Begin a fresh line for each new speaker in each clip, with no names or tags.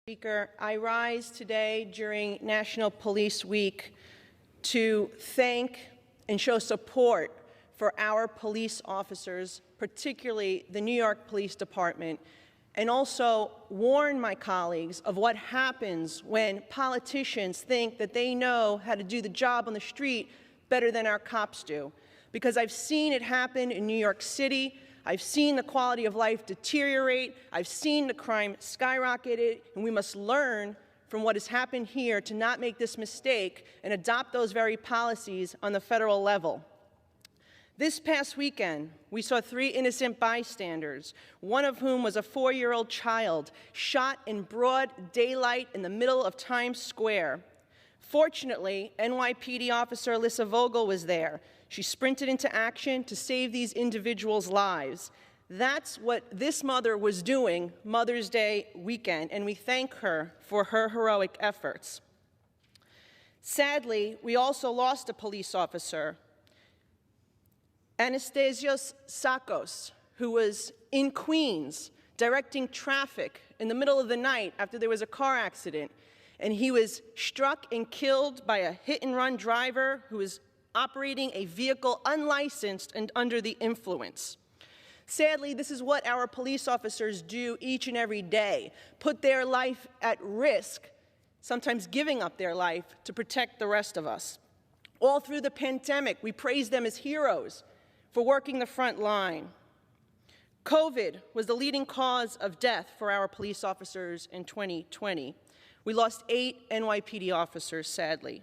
Speaker, I rise today during National Police Week to thank and show support for our police officers, particularly the New York Police Department, and also warn my colleagues of what happens when politicians think that they know how to do the job on the street better than our cops do. Because I've seen it happen in New York City. I've seen the quality of life deteriorate. I've seen the crime skyrocket, and we must learn from what has happened here to not make this mistake and adopt those very policies on the federal level. This past weekend, we saw 3 innocent bystanders, one of whom was a 4-year-old child, shot in broad daylight in the middle of Times Square. Fortunately, NYPD officer Alyssa Vogel was there. She sprinted into action to save these individuals' lives. That's what this mother was doing Mother's Day weekend, and we thank her for her heroic efforts. Sadly, we also lost a police officer, Anastasios Tsakos, who was in Queens directing traffic in the middle of the night after there was a car accident, and he was struck and killed by a hit-and-run driver who was operating a vehicle unlicensed and under the influence. Sadly, this is what our police officers do each and every day, put their life at risk, sometimes giving up their life to protect the rest of us. All through the pandemic, we praise them as heroes for working the front line. COVID was the leading cause of death for our police officers in 2020. We lost 8 NYPD officers, sadly.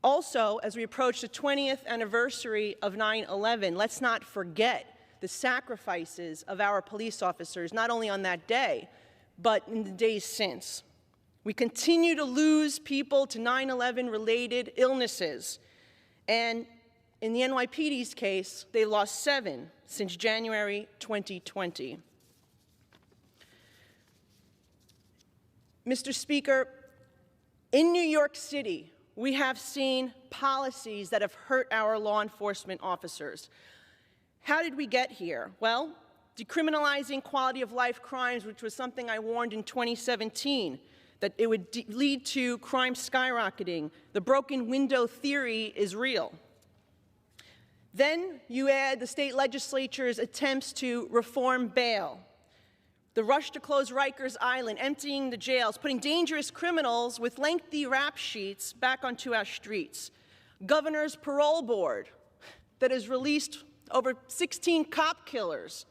Also, as we approach the 20th anniversary of 9/11, let's not forget the sacrifices of our police officers, not only on that day, but in the days since. We continue to lose people to 9/11-related illnesses, and in the NYPD's case, they lost 7 since January 2020. Mr. Speaker, in New York City, we have seen policies that have hurt our law enforcement officers. How did we get here? Well, decriminalizing quality of life crimes, which was something I warned in 2017, that it would lead to crime skyrocketing. The broken window theory is real. Then you add the state legislature's attempts to reform bail, the rush to close Rikers Island, emptying the jails, putting dangerous criminals with lengthy rap sheets back onto our streets. Governor's parole board that has released over 16 cop killers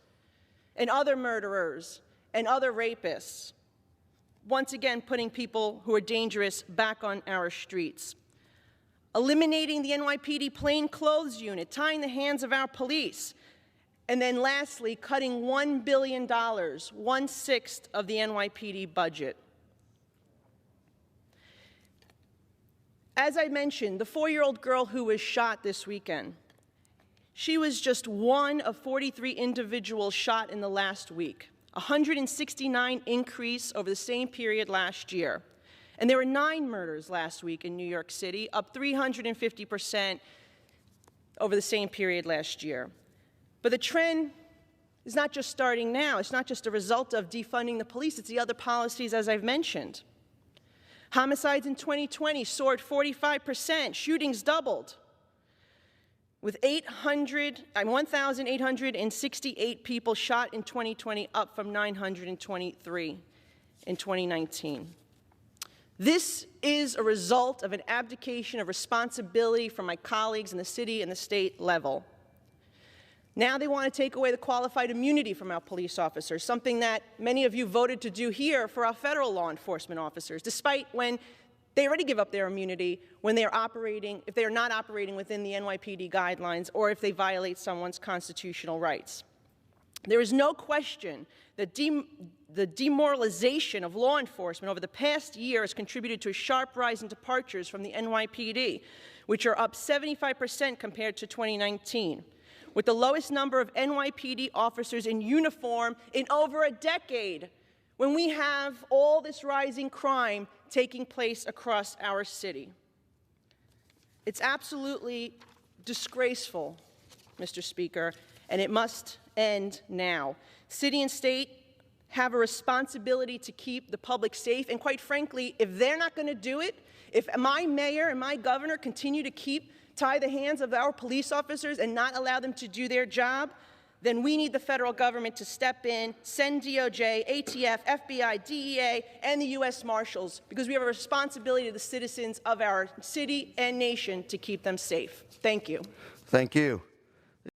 and other murderers and other rapists, once again putting people who are dangerous back on our streets. Eliminating the NYPD plainclothes unit, tying the hands of our police. And then lastly, cutting $1 billion, 1/6 of the NYPD budget. As I mentioned, the 4-year-old girl who was shot this weekend, she was just one of 43 individuals shot in the last week, a 169 increase over the same period last year. And there were 9 murders last week in New York City, up 350% over the same period last year. But the trend is not just starting now. It's not just a result of defunding the police. It's the other policies, as I've mentioned. Homicides in 2020 soared 45%. Shootings doubled, with 1,868 people shot in 2020, up from 923 in 2019. This is a result of an abdication of responsibility from my colleagues in the city and the state level. Now they want to take away the qualified immunity from our police officers, something that many of you voted to do here for our federal law enforcement officers, despite when they already give up their immunity when they're operating, if they are not operating within the NYPD guidelines or if they violate someone's constitutional rights. There is no question that the demoralization of law enforcement over the past year has contributed to a sharp rise in departures from the NYPD, which are up 75% compared to 2019. With the lowest number of NYPD officers in uniform in over a decade, when we have all this rising crime taking place across our city. It's absolutely disgraceful, Mr. Speaker, and it must end now. City and state have a responsibility to keep the public safe. And quite frankly, if they're not going to do it, if my mayor and my governor continue to tie the hands of our police officers and not allow them to do their job, then we need the federal government to step in, send DOJ, ATF, FBI, DEA, and the U.S. Marshals, because we have a responsibility to the citizens of our city and nation to keep them safe. Thank you.
Thank you.